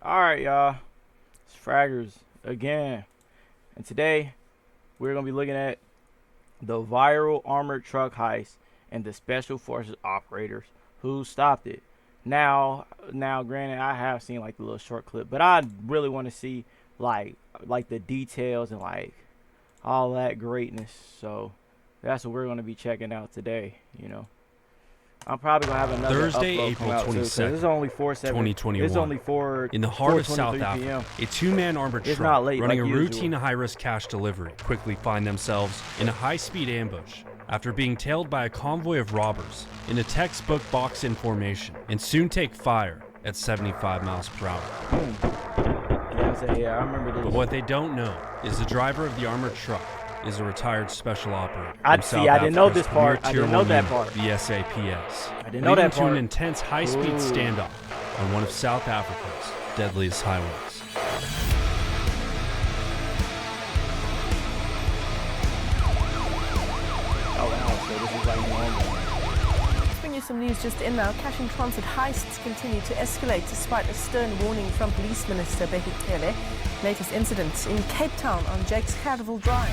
Alright, y'all. It's Fraggers again. And today, we're going to be looking at the viral armored truck heist and the Special Forces operators who stopped it. Now, granted, I have seen like the little short clip, but I really want to see like the details and like all that greatness. So that's what we're going to be checking out today, you know. I'm probably gonna have another Thursday, upload April come out 22nd, this is only 2021. It's only 4. In the heart of 4:23 South p.m. Africa, a two-man armored It's truck not late running like a usual. routine high-risk cash delivery quickly find themselves in a high-speed ambush after being tailed by a convoy of robbers in a textbook box-in formation and soon take fire at 75 miles per hour. Yeah, I remember this. But what they don't know is the driver of the armored truck is a retired special operator. I didn't know Africa's this part. premier I didn't Tier know 1 that unit, part. The SAPS. I didn't know leading that to part. an intense high-speed Ooh. standoff on one of South Africa's deadliest highways. Oh wow, so this is like normal. Let's bring you some news just in now. Cash in transit heists continue to escalate despite a stern warning from Police Minister Becky Cele. Latest incident in Cape Town on Jake's Carnival Drive.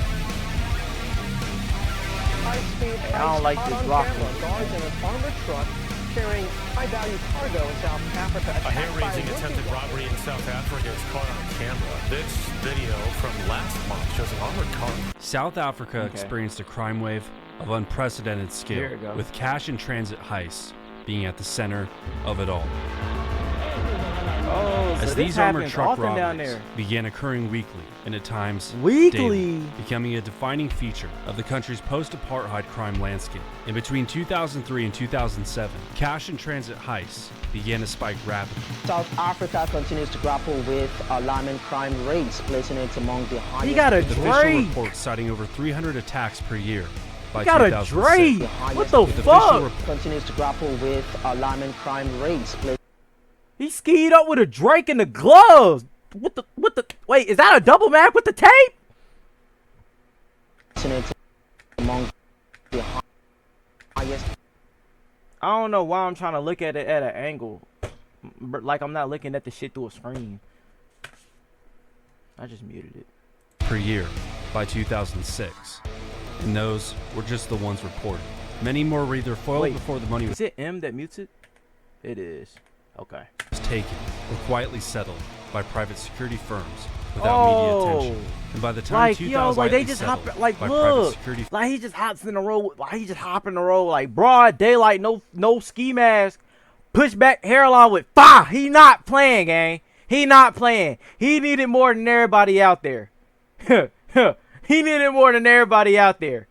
I don't like this block. Guards in an armored truck carrying high-value cargo in South Africa. A hair-raising attempted robbery in South Africa is caught on camera. This video from last month shows an armored car. South Africa experienced a crime wave of unprecedented Here scale, we go. with cash in transit heists being at the center of it all. Oh, so As this these armored happens truck often down robberies there. began occurring weekly and at times Weekly? daily, becoming a defining feature of the country's post-apartheid crime landscape. In between 2003 and 2007, cash in transit heists began to spike rapidly. South Africa continues to grapple with alarming crime rates, placing it among the highest. He got a With official Drake. reports citing over 300 attacks per year by He got a 2006. Drake. What the With official fuck? reports Continues to grapple with alarming crime rates, He skied up with a Drake in the gloves. What the? Wait, is that a double mag with the tape? placing it among the highest. I don't know why I'm trying to look at it at an angle, like I'm not looking at the shit through a screen. I just muted it. per year by 2006. And those were just the ones reported. Many more were either foiled Wait, before the money Is it M that mutes it? It is. Okay. was taken or quietly settled by private security firms without media attention. And by the time Like 2000 yo, like they quietly just settled hop, like by private look, security like he just hops in the road, like he just hop in the road, like broad daylight, no ski mask, push back hairline with fire. He not playing, gang. He not playing. He needed more than everybody out there. He needed more than everybody out there.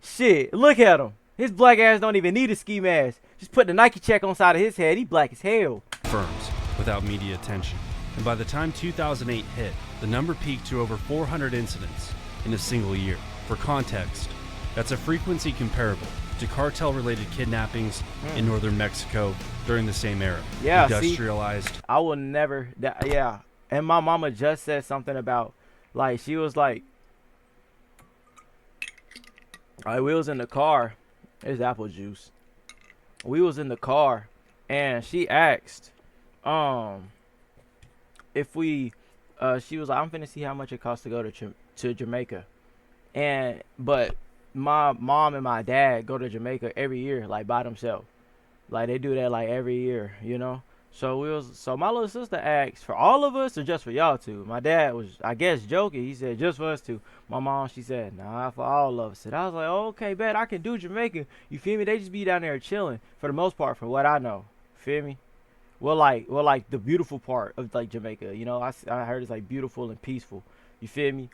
Shit, look at him. His black ass don't even need a ski mask. Just put the Nike check on side of his head. He black as hell. firms without media attention. And by the time 2008 hit, the number peaked to over 400 incidents in a single year. For context, that's a frequency comparable to cartel-related kidnappings in northern Mexico during the same era. Yeah, see? Industrialized. I will never. Yeah. And my mama just said something about, like, she was like, we was in the car. It's apple juice. We was in the car, and she asked, if we, she was like, I'm finna see how much it costs to go to Jamaica, but my mom and my dad go to Jamaica every year, like by themselves, like they do that like every year, you know. So my little sister asked for all of us or just for y'all two. My dad was, I guess, joking. He said just for us two. My mom, she said, nah, for all of us. And I was like, oh, okay, bet I can do Jamaica. You feel me? They just be down there chilling for the most part, from what I know. Feel me? Well, like the beautiful part of like Jamaica, you know. I heard it's like beautiful and peaceful. You feel me?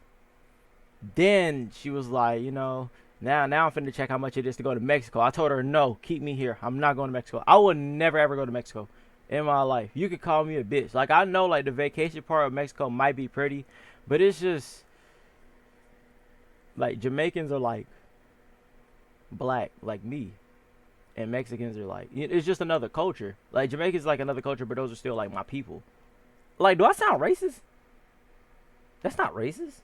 Then she was like, you know, now I'm finna check how much it is to go to Mexico. I told her, no, keep me here. I'm not going to Mexico. I would never ever go to Mexico in my life. You could call me a bitch. Like, I know like the vacation part of Mexico might be pretty, but it's just like Jamaicans are like black like me, and Mexicans are like, it's just another culture. Like Jamaicans like another culture, but those are still like my people. Like, do I sound racist? That's not racist.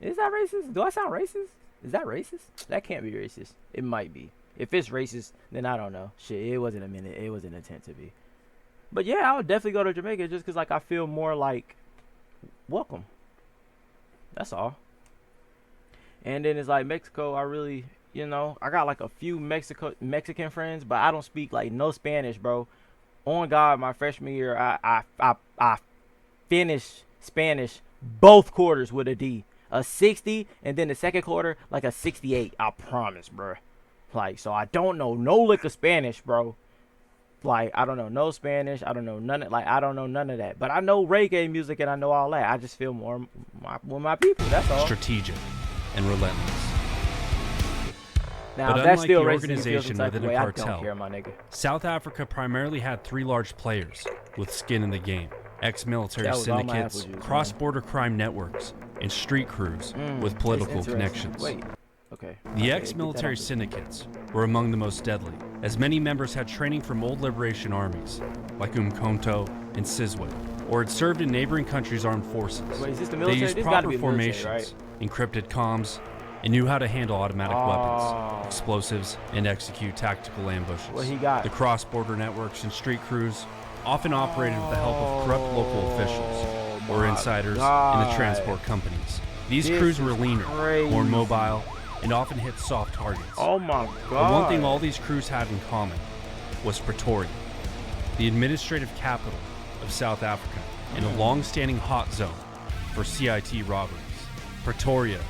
Is that racist? Do I sound racist? Is that racist? That can't be racist. It might be. If it's racist, then I don't know. Shit, it wasn't a minute. It was an intent to be. But yeah, I would definitely go to Jamaica just because like I feel more like welcome. That's all. And then it's like Mexico. I really, I got like a few Mexican friends, but I don't speak like no Spanish, bro. On God, my freshman year, I finished Spanish both quarters with a D, a 60, and then the second quarter like a 68. I promise, bro. Like, so I don't know no lick of Spanish, bro. Like, I don't know no Spanish. I don't know none of that. But I know reggae music and I know all that. I just feel more with my people. That's all. Strategic and relentless. Now, but that's unlike still the racist organization within a I cartel, don't care, my nigga. South Africa primarily had 3 large players with skin in the game: ex-military syndicates, cross-border crime networks, and street crews with political connections. Wait. Okay. The ex-military syndicates were among the most deadly, as many members had training from old liberation armies, like Umkhonto and Sizwe, or had served in neighboring countries' armed forces. Wait, is this the They military? used This gotta proper be the military, formations, right? encrypted comms, and knew how to handle automatic weapons, explosives, and execute tactical ambushes. What he got? The cross-border networks and street crews often operated with the help of corrupt local officials or insiders in the transport companies. These crews were leaner, more mobile, and often hit soft targets. Oh my God. But one thing all these crews had in common was Pretoria, the administrative capital of South Africa and a long-standing hot zone for CIT robberies. Pretoria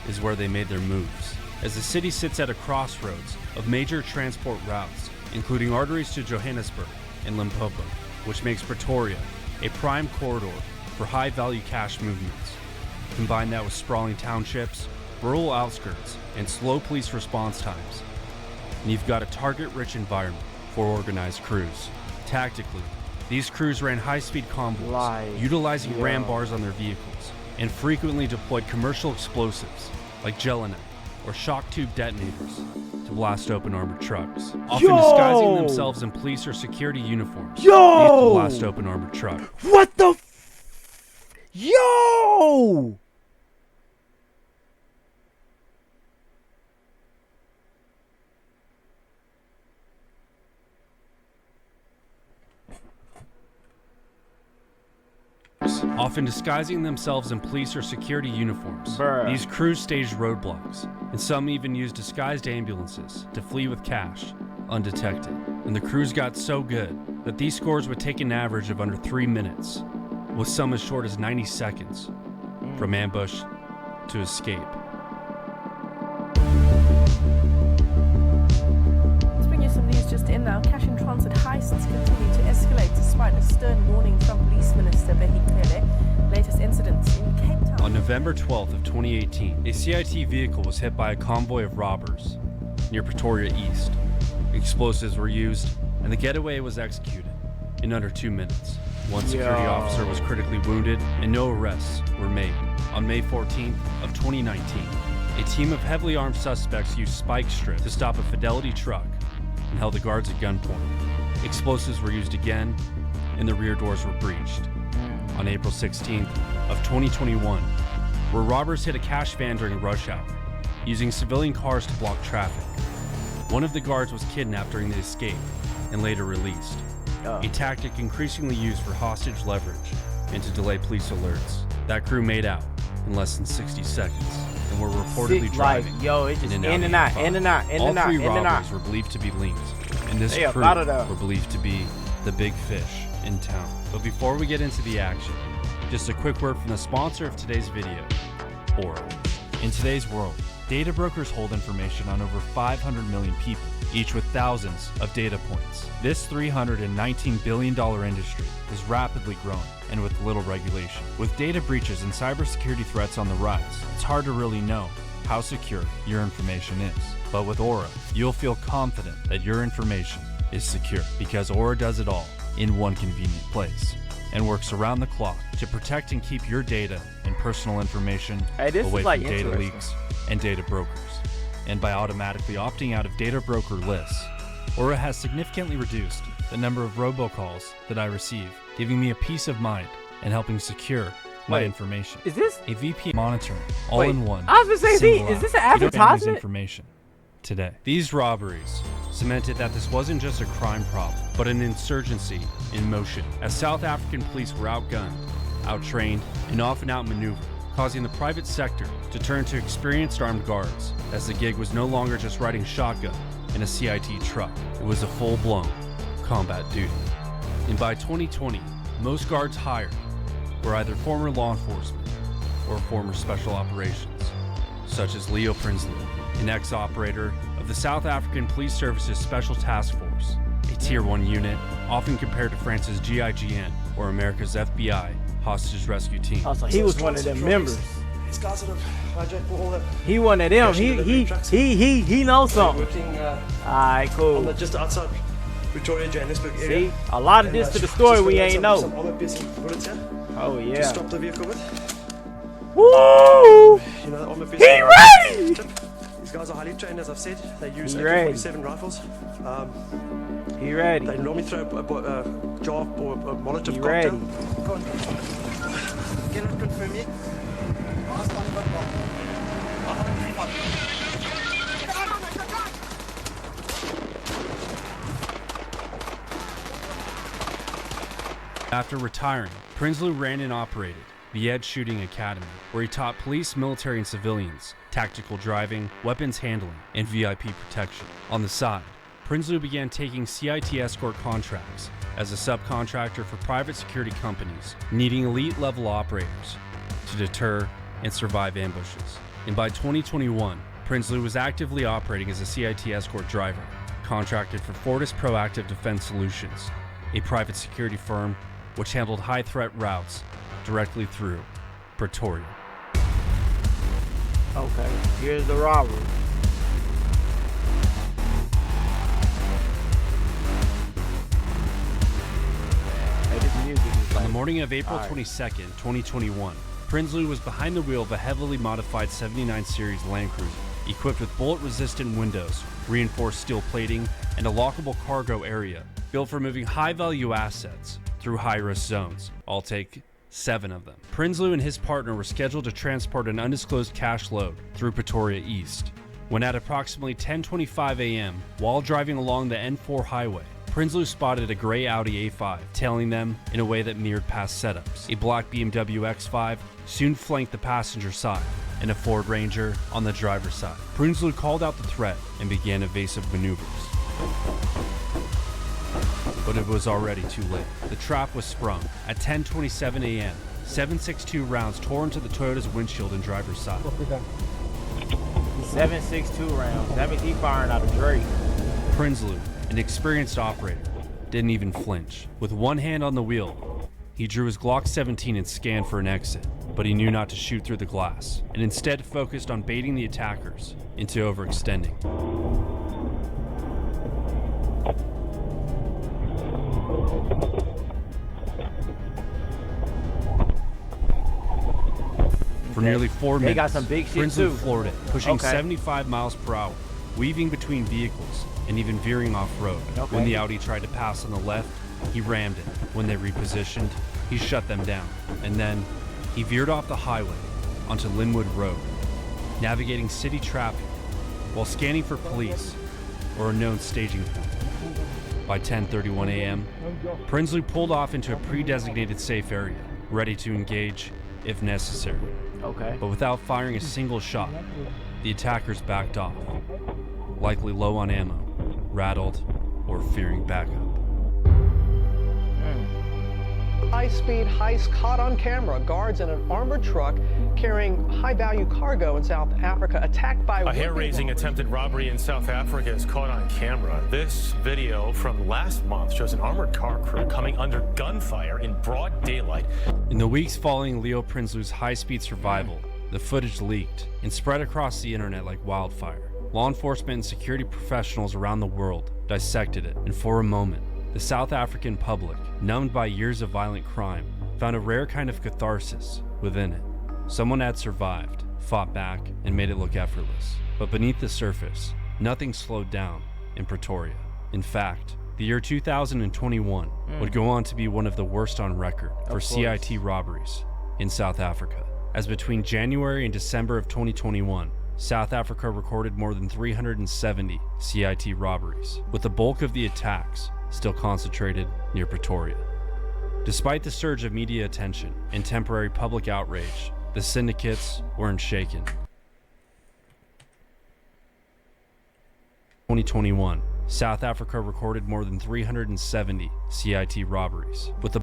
is where they made their moves, as the city sits at a crossroads of major transport routes, including arteries to Johannesburg and Limpopo, which makes Pretoria a prime corridor for high-value cash movements. Combine that with sprawling townships, rural outskirts, and slow police response times, and you've got a target-rich environment for organized crews. Tactically, these crews ran high-speed convoys, utilizing ram bars on their vehicles, and frequently deployed commercial explosives like gelinite or shock tube detonators to blast open armored trucks, often disguising themselves in police or security uniforms used to blast open armored trucks. What the Yo! Often disguising themselves in police or security uniforms. These crews staged roadblocks, and some even used disguised ambulances to flee with cash, undetected. And the crews got so good that these scores would take an average of under 3 minutes, with some as short as 90 seconds, from ambush to escape. Let's bring you some news just in now. Cash in transit heists continue to escalate despite a stern warning from Police Minister Behikele. Latest incidents in Cape Town. On November 12th of 2018, a CIT vehicle was hit by a convoy of robbers near Pretoria East. Explosives were used, and the getaway was executed in under 2 minutes. One security officer was critically wounded, and no arrests were made. On May 14th of 2019, a team of heavily armed suspects used spike strips to stop a Fidelity truck and held the guards at gunpoint. Explosives were used again, and the rear doors were breached. On April 16th of 2021, where robbers hit a cash van during rush hour, using civilian cars to block traffic. One of the guards was kidnapped during the escape and later released, a tactic increasingly used for hostage leverage and to delay police alerts. That crew made out in less than 60 seconds and were reportedly driving it's just in in and out. All 3 robberies were believed to be linked, and this crew were believed to be the big fish in town. But before we get into the action, just a quick word from the sponsor of today's video, Aura. In today's world, data brokers hold information on over 500 million people, each with thousands of data points. This $319 billion industry is rapidly growing and with little regulation. With data breaches and cybersecurity threats on the rise, it's hard to really know how secure your information is. But with Aura, you'll feel confident that your information is secure, because Aura does it all in one convenient place and works around the clock to protect and keep your data and personal information away from data leaks and data brokers. And by automatically opting out of data broker lists, Aura has significantly reduced the number of robocalls that I receive, giving me a peace of mind and helping secure my information. Is this a VPN monitoring all in one? I was gonna say, is this an advertisement? Information today. These robberies cemented that this wasn't just a crime problem, but an insurgency in motion, as South African police were outgunned, outtrained, and often outmaneuvered, causing the private sector to turn to experienced armed guards, as the gig was no longer just riding shotgun in a CIT truck. It was a full-blown combat duty. And by 2020, most guards hired were either former law enforcement or former special operations, such as Leo Prinsloo, an ex-operator of the South African Police Service's Special Task Force, a Tier 1 unit often compared to France's GIGN or America's FBI hostage rescue team. Also, he was one of them members. These guys that have hijacked all the He one of them. He knows something. working Alright, cool. just outside Pretoria, Johannesburg area. See, a lot of this to the story we ain't Some know. armor-piercing bullets here Oh to yeah. stop the vehicle with. Woo! You know, armor-piercing. He ready! These guys are highly trained, as I've said. They use He ready. AK-47 rifles. He ready. They normally throw a jar or a Molotov He cocktail. ready. Cannot confirm yet. After retiring, Prinsloo ran and operated the Edge Shooting Academy, where he taught police, military, and civilians tactical driving, weapons handling, and VIP protection. On the side, Prinsloo began taking CIT escort contracts as a subcontractor for private security companies needing elite-level operators to deter and survive ambushes. And by 2021, Prinsloo was actively operating as a CIT escort driver, contracted for Fortis Proactive Defense Solutions, a private security firm which handled high-threat routes directly through Pretoria. Okay, here's the robbery. Hey, this music is On like, the morning of April Alright. 22nd, 2021, Prinsloo was behind the wheel of a heavily modified 79 Series Land Cruiser, equipped with bullet-resistant windows, reinforced steel plating, and a lockable cargo area built for moving high-value assets through high-risk zones. I'll take 7 of them. Prinsloo and his partner were scheduled to transport an undisclosed cash load through Pretoria East, when at approximately 10:25 a.m., while driving along the N4 highway, Prinsloo spotted a gray Audi A5 tailing them in a way that mirrored past setups. A black BMW X5 soon flanked the passenger side, and a Ford Ranger on the driver's side. Prinsloo called out the threat and began evasive maneuvers. But it was already too late. The trap was sprung. At 10:27 a.m., 7.62 rounds tore into the Toyota's windshield and driver's side. 7.62 rounds. That means he firing out of Drake. Prinsloo, an experienced operator, didn't even flinch. With one hand on the wheel, he drew his Glock 17 and scanned for an exit, but he knew not to shoot through the glass, and instead focused on baiting the attackers into overextending. For nearly 4 minutes, They got some big shit Prinsloo too. floored it, pushing Okay. 75 miles per hour, weaving between vehicles, and even veering off-road. Okay. When the Audi tried to pass on the left, he rammed it. When they repositioned, he shut them down. And then, he veered off the highway onto Linwood Road, navigating city traffic while scanning for police or a known staging point. By 10:31 a.m., Prinsloo pulled off into a pre-designated safe area, ready to engage if necessary. Okay. But without firing a single shot, the attackers backed off, likely low on ammo, rattled, or fearing backup. High-speed heist caught on camera. Guards in an armored truck carrying high-value cargo in South Africa attacked by A hair-raising attempted robbery in South Africa is caught on camera. This video from last month shows an armored car crew coming under gunfire in broad daylight. In the weeks following Leo Prinsloo's high-speed survival, the footage leaked and spread across the internet like wildfire. Law enforcement and security professionals around the world dissected it, and for a moment, the South African public, numbed by years of violent crime, found a rare kind of catharsis within it. Someone had survived, fought back, and made it look effortless. But beneath the surface, nothing slowed down in Pretoria. In fact, the year 2021 would go on to be one of the worst on record for CIT robberies in South Africa, as between January and December of 2021, South Africa recorded more than 370 CIT robberies, with the bulk of the attacks still concentrated near Pretoria. Despite the surge of media attention and temporary public outrage, the syndicates weren't shaken. 2021, South Africa recorded more than 370 CIT robberies, with the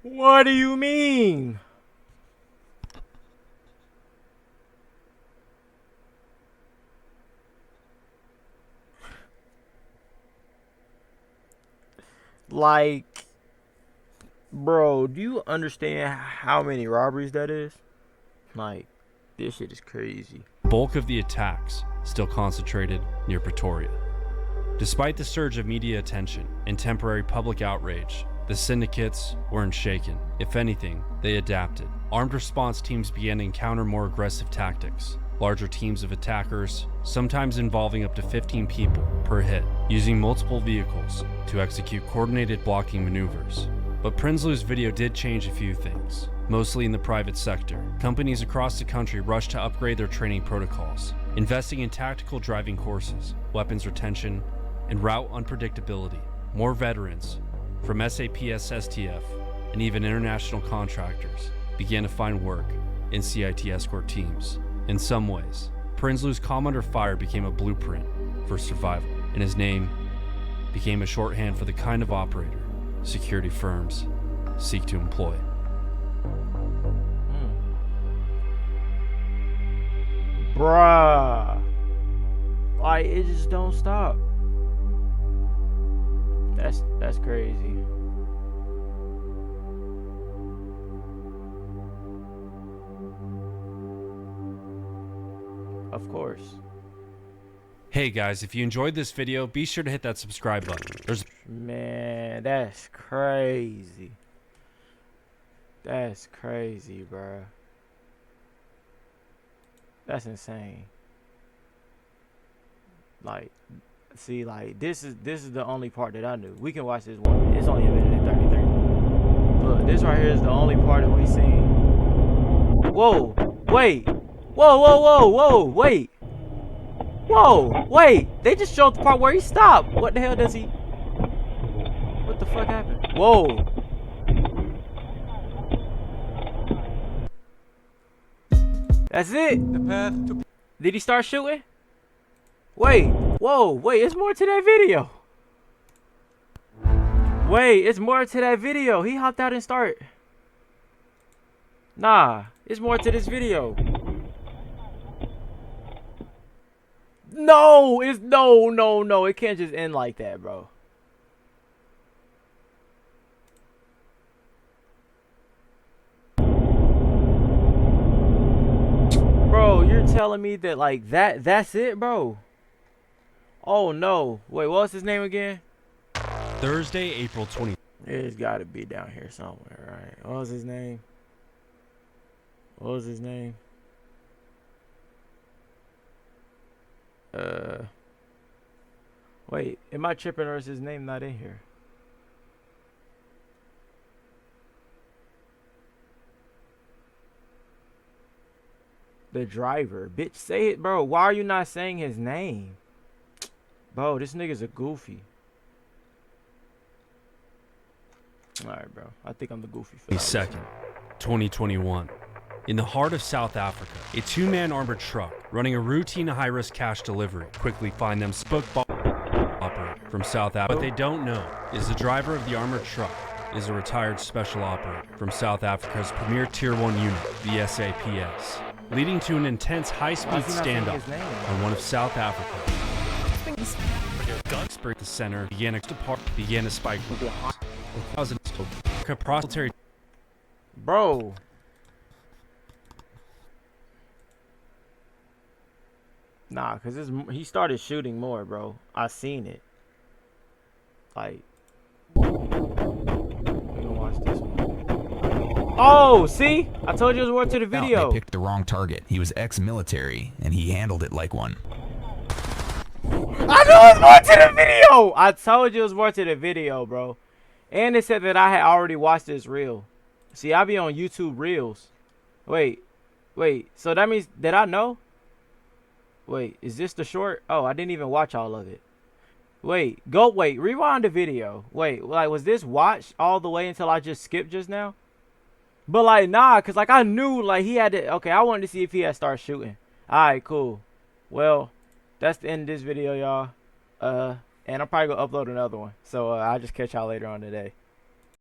What do you mean? Like, bro, do you understand how many robberies that is? Like, this shit is crazy. bulk of the attacks still concentrated near Pretoria. Despite the surge of media attention and temporary public outrage, the syndicates weren't shaken. If anything, they adapted. Armed response teams began to encounter more aggressive tactics. Larger teams of attackers, sometimes involving up to 15 people per hit, using multiple vehicles to execute coordinated blocking maneuvers. But Prinsloo's video did change a few things, mostly in the private sector. Companies across the country rushed to upgrade their training protocols, investing in tactical driving courses, weapons retention, and route unpredictability. More veterans from SAPS STF and even international contractors began to find work in CIT escort teams. In some ways, Prinsloo's calm under fire became a blueprint for survival, and his name became a shorthand for the kind of operator security firms seek to employ. Bruh. Like, it just don't stop. That's crazy. Of course. Hey guys, if you enjoyed this video, be sure to hit that subscribe button. Man, that's crazy. That's crazy, bruh. That's insane. Like, see, like this is the only part that I knew. We can watch this one. It's only a minute and 33. Look, this right here is the only part that we seen. Whoa, wait. Whoa, whoa, whoa, whoa, wait. Whoa, wait. They just showed the part where he stopped. What the hell does he? What the fuck happened? Whoa. That's it. The path to Did he start shooting? Wait. Whoa, wait, it's more to that video. Wait, it's more to that video. He hopped out and start. Nah, it's more to this video. No, it's no. It can't just end like that, bro. Bro, you're telling me that like that's it, bro? Oh no. Wait, what was his name again? Thursday, April 20th. It's gotta be down here somewhere, right? What was his name? What was his name? Wait, am I tripping or is his name not in here? The driver. Bitch, say it, bro. Why are you not saying his name? Bro, this nigga's a goofy. Alright, bro. I think I'm the goofy fella. 2nd, 2021. In the heart of South Africa, a two-man armored truck running a routine high-risk cash delivery quickly find them spook operator from South Africa. What they don't know is the driver of the armored truck is a retired special operator from South Africa's premier Tier 1 unit, the SAPS, leading to an intense high-speed standoff on one of South Africa's. The center began to spike. Bro. Nah, cause he started shooting more, bro. I seen it. Like, we gonna watch this one. Oh, see? I told you it was more to the video. They picked the wrong target. He was ex-military, and he handled it like one. I knew it was more to the video. I told you it was more to the video, bro. And it said that I had already watched this reel. See, I be on YouTube Reels. Wait. So that means, did I know? Wait, is this the short? Oh, I didn't even watch all of it. Wait, rewind the video. Wait, like, was this watched all the way until I just skipped just now? But, like, nah, because, like, I knew, like, he had to, okay, I wanted to see if he had started shooting. Alright, cool. Well, that's the end of this video, y'all. And I'm probably going to upload another one. So, I'll just catch y'all later on today.